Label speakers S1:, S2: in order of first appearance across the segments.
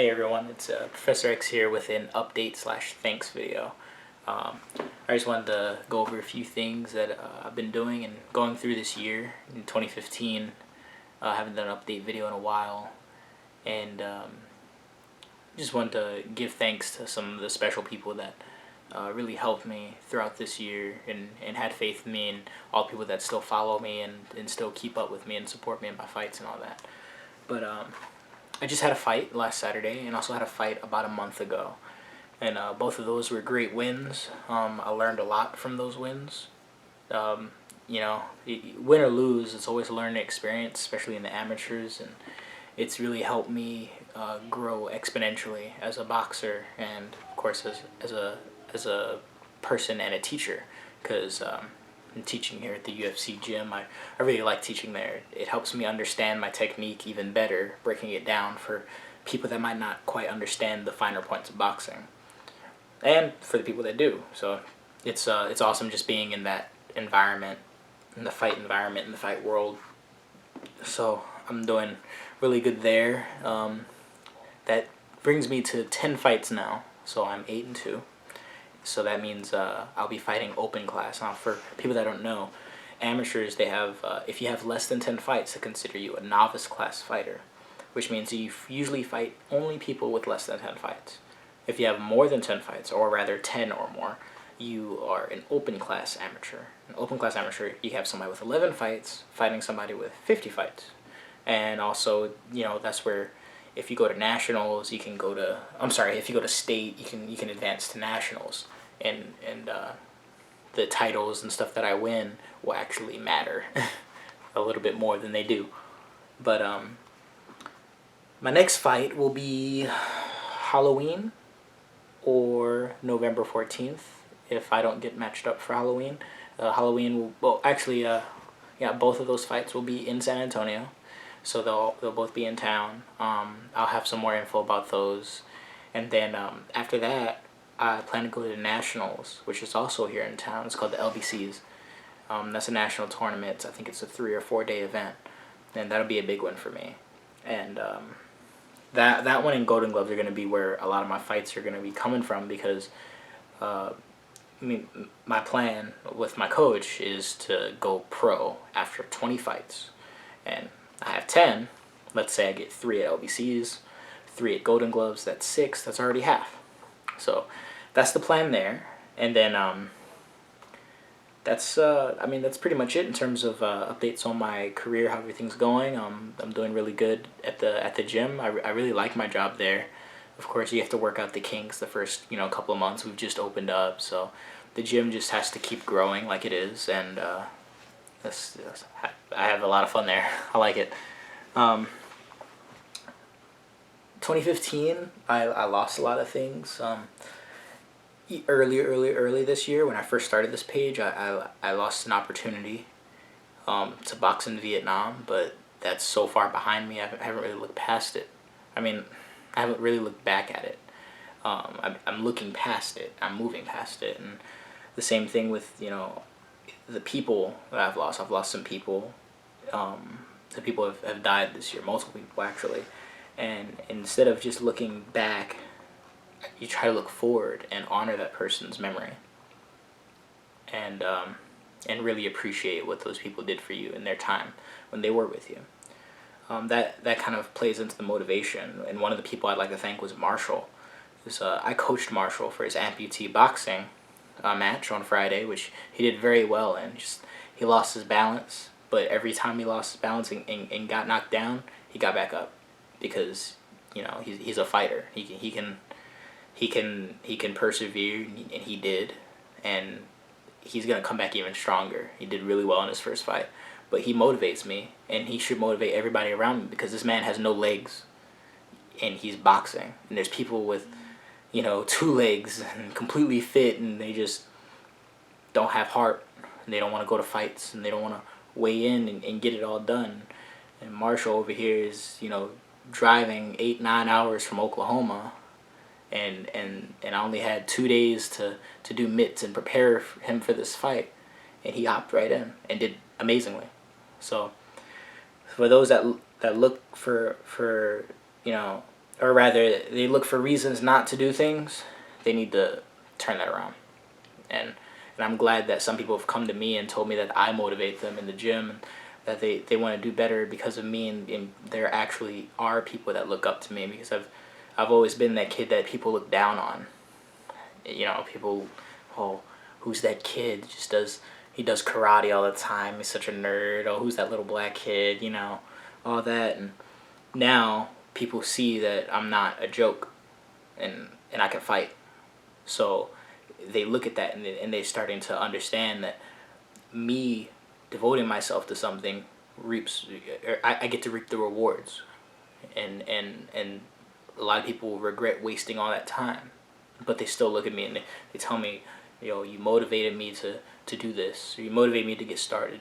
S1: Hey everyone, it's Professor X here with an update slash thanks video. I just wanted to go over a few things that I've been doing and going through this year in 2015. I haven't done an update video in a while, and just wanted to give thanks to some of the special people that really helped me throughout this year and had faith in me, and all the people that still follow me and still keep up with me and support me in my fights and all that. But I just had a fight last Saturday and also had a fight about a month ago. And both of those were great wins. I learned a lot from those wins. You know, win or lose, it's always a learning experience, especially in the amateurs. And it's really helped me grow exponentially as a boxer and, of course, as a person and a teacher. Because I'm teaching here at the UFC gym. I really like teaching there. It helps me understand my technique even better, breaking it down for people that might not quite understand the finer points of boxing, and for the people that do. So it's awesome just being in that environment, in the fight environment, in the fight world. So I'm doing really good there. That brings me to 10 fights now. So I'm 8-2. So that means I'll be fighting open class. Now, for people that don't know, amateurs, they have if you have less than 10 fights, they consider you a novice class fighter, which means you usually fight only people with less than 10 fights. If you have more than 10 fights, or rather 10 or more, you are an open class amateur. An open class amateur, you have somebody with 11 fights fighting somebody with 50 fights. And also, you know, that's where if you go to nationals, you can go to, if you go to state, you can advance to nationals, and the titles and stuff that I win will actually matter a little bit more than they do. But my next fight will be Halloween or November 14th if I don't get matched up for Halloween. Halloween will, both of those fights will be in San Antonio. So they'll both be in town. I'll have some more info about those, and then after that, I plan to go to the Nationals, which is also here in town. It's called the LBCs. That's a national tournament. I think it's a 3 or 4 day event, and that'll be a big one for me. And that one and Golden Gloves are going to be where a lot of my fights are going to be coming from, because my plan with my coach is to go pro after 20 fights, and I have 10. Let's say I get 3 at LBCs, 3 at Golden Gloves. That's 6. That's already half. So that's the plan there. And then that's pretty much it in terms of updates on my career, how everything's going. I'm doing really good at the gym. I really like my job there. Of course, you have to work out the kinks the first couple of months. We've just opened up, so the gym just has to keep growing like it is, and I have a lot of fun there. I like it. 2015, I lost a lot of things. Early this year, when I first started this page, I lost an opportunity to box in Vietnam, but that's so far behind me. I haven't really looked past it. I haven't really looked back at it. I'm looking past it. I'm moving past it, and the same thing with the people that I've lost. I've lost some people. The people have died this year, multiple people actually. And instead of just looking back, you try to look forward and honor that person's memory. And really appreciate what those people did for you in their time when they were with you. That kind of plays into the motivation. And one of the people I'd like to thank was Marshall. I coached Marshall for his amputee boxing match on Friday, which he did very well in. He lost his balance, but every time he lost his balance and got knocked down, he got back up, because he's a fighter. He can persevere, and he did, and he's gonna come back even stronger. He did really well in his first fight, but he motivates me, and he should motivate everybody around me, because this man has no legs, and he's boxing, and there's people with 2 legs and completely fit, and they just don't have heart, and they don't want to go to fights, and they don't want to weigh in and get it all done. And Marshall over here is driving 8-9 hours from Oklahoma, and I only had 2 days to do mitts and prepare him for this fight, and he hopped right in and did amazingly. So for those that look for or rather, they look for reasons not to do things, they need to turn that around. And I'm glad that some people have come to me and told me that I motivate them in the gym, and that they want to do better because of me, and there actually are people that look up to me, because I've always been that kid that people look down on. You know, people, oh, who's that kid? He does karate all the time. He's such a nerd. Oh, who's that little black kid? You know, all that. And now people see that I'm not a joke, and I can fight. So they look at that, and they're starting to understand that me devoting myself to something reaps, I get to reap the rewards. And a lot of people regret wasting all that time, but they still look at me and they tell me, you motivated me to do this, or you motivated me to get started.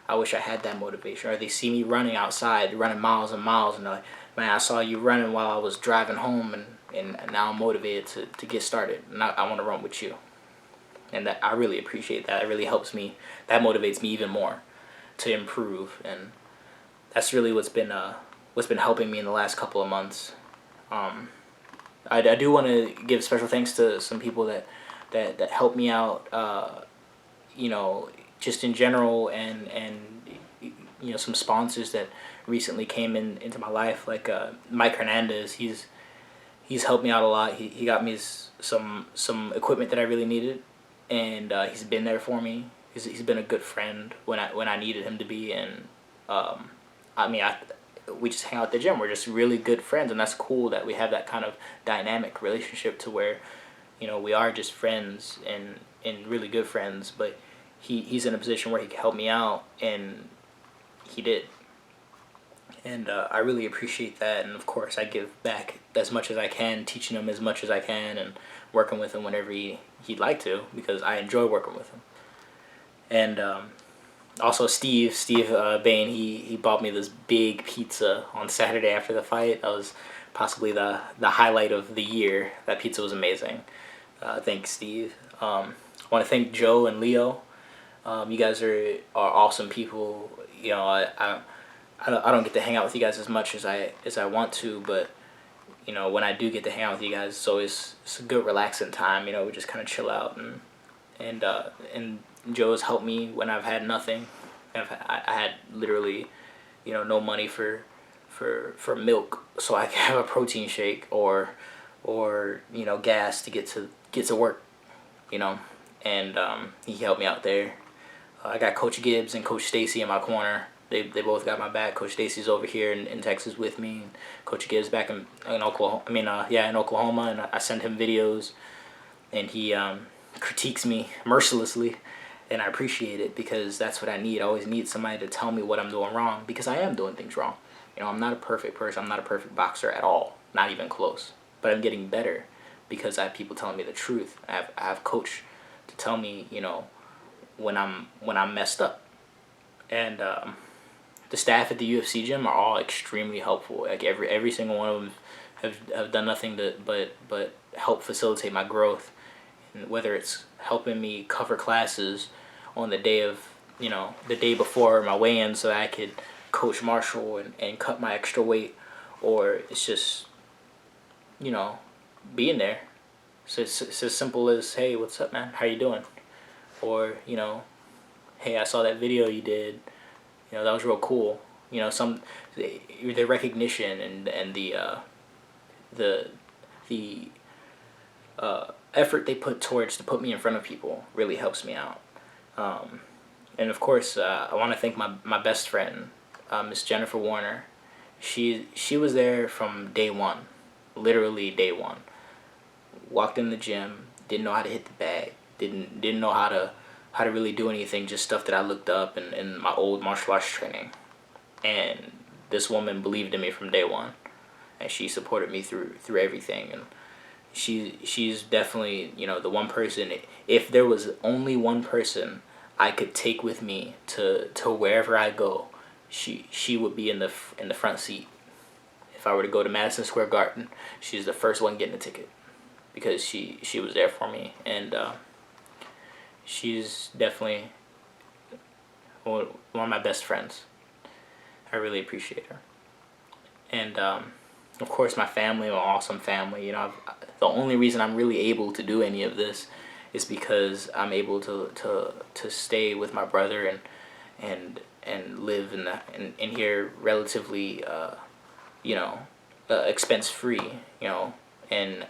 S1: I wish I had that motivation. Or they see me running outside, running miles and miles, and they're like, man, I saw you running while I was driving home, and now I'm motivated to get started, and I want to run with you. And that, I really appreciate that. It really helps me. That motivates me even more to improve, and that's really what's been helping me in the last couple of months. I do want to give special thanks to some people that helped me out, just in general, and some sponsors that recently came into my life, like Mike Hernandez. He's helped me out a lot. He got me some equipment that I really needed, and he's been there for me. He's been a good friend when I needed him to be, and we just hang out at the gym. We're just really good friends, and that's cool that we have that kind of dynamic relationship to where, we are just friends and really good friends. But he's in a position where he can help me out, and he did. And I really appreciate that, and of course I give back as much as I can, teaching him as much as I can, and working with him whenever he'd like to, because I enjoy working with him. And also Steve Bain, he bought me this big pizza on Saturday after the fight. That was possibly the highlight of the year. That pizza was amazing. Thanks, Steve. I want to thank Joe and Leo. You guys are awesome people. I don't get to hang out with you guys as much as I want to, but when I do get to hang out with you guys, it's a good relaxing time. We just kind of chill out, and Joe has helped me when I've had nothing. I had literally, no money for milk, so I can have a protein shake or gas to get to work, and he helped me out there. I got Coach Gibbs and Coach Stacy in my corner. They both got my back. Coach Stacy's over here in Texas with me, and Coach Gibbs back in Oklahoma. In Oklahoma, and I send him videos, and he critiques me mercilessly, and I appreciate it, because that's what I need. I always need somebody to tell me what I'm doing wrong, because I am doing things wrong. I'm not a perfect person. I'm not a perfect boxer at all, not even close. But I'm getting better because I have people telling me the truth. I have Coach to tell me, when I'm messed up, and the staff at the UFC gym are all extremely helpful. Like every single one of them have done nothing but help facilitate my growth. And whether it's helping me cover classes on the day of, the day before my weigh-in, so that I could coach Marshall and cut my extra weight, or it's just, being there. So it's as simple as, hey, what's up, man? How you doing? Or, hey, I saw that video you did. That was real cool. The recognition and the effort they put towards to put me in front of people really helps me out. And of course, I want to thank my best friend, Miss Jennifer Warner. She was there from day one, literally day one. Walked in the gym, didn't know how to hit the bag, didn't know how to really do anything, just stuff that I looked up in my old martial arts training. And this woman believed in me from day one, and she supported me through everything. And she's definitely, the one person, if there was only one person I could take with me to wherever I go, she would be in the front seat. If I were to go to Madison Square Garden, she's the first one getting a ticket, because she was there for me. And she's definitely one of my best friends. I really appreciate her. And of course, my family, my awesome family. You know, the only reason I'm really able to do any of this is because I'm able to stay with my brother and live in here relatively you know expense free, you know, and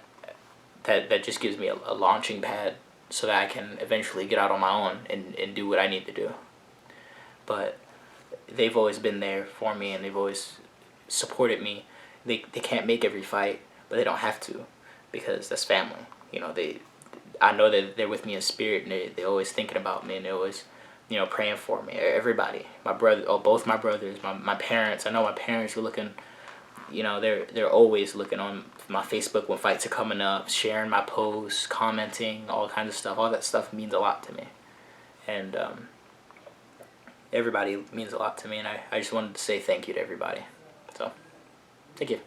S1: that just gives me a launching pad so that I can eventually get out on my own and do what I need to do. But they've always been there for me, and they've always supported me. They can't make every fight, but they don't have to, because that's family. You know, I know that they're with me in spirit, and they're always thinking about me, and they're always, you know, praying for me. Everybody, my brother, oh, both my brothers, my parents. I know my parents are looking. You know, they're always looking on my Facebook when fights are coming up, sharing my posts, commenting, all kinds of stuff. All that stuff means a lot to me, and everybody means a lot to me, and I just wanted to say thank you to everybody. So, thank you.